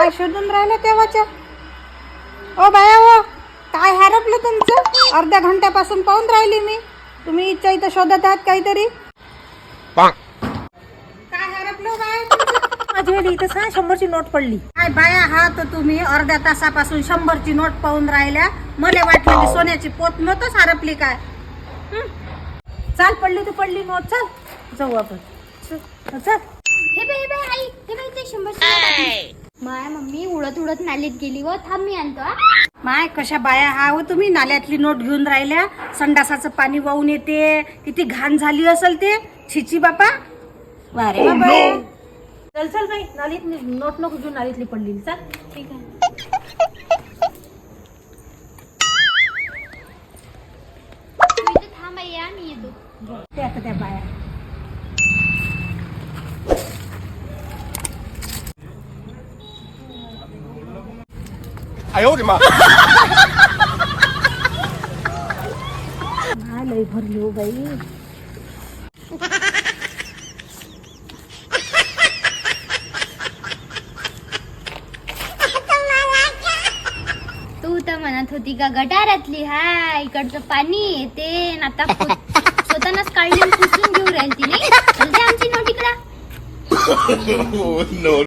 काय शोधून राहिलं तेव्हाच्या? ओ बाया हो, काय हरपलं तुमचं? अर्ध्या घंट्यापासून पाहून राहिली मी. तुम्ही इच्छा इथं शोधत आहात काहीतरी. काय हरपलं बाया? माझ्या इथं 100ची नोट पडली. काय बाया, हा तर तुम्ही अर्ध्या तासापासून 100ची नोट पाहून राहिल्या. मला वाटलं की सोन्याची पोत नव्हतंच हरपली काय. चाल, पडली तर पडली नोट. चल जाऊ आपण. चल. हे बाई आई, हे बाई ते 100ची. माय मम्मी उडत उडत नालीत गेली व. थांब मी आणतो. माय कशा बाया हा हो तुम्ही नाल्यातली नोट घेऊन राहिल्या. संडासाचं पाणी वाहून येते. किती घाण झाली असेल ते. छिची बापा. वारे बाबा. चल चल बाई, नालीत नोट नको घेऊन, नालीतली पडली. चल. ठीक आहे. तू इथे थांब आई, या मी येतो. ते आता त्या बाया. लई भरली हो बाई. तू तर म्हणत होती का गटारातली हाय, इकडचं पाणी येते न आता स्वतःच काढली पुसून घेऊ राहील ती नाही. आमची नोट इकडं.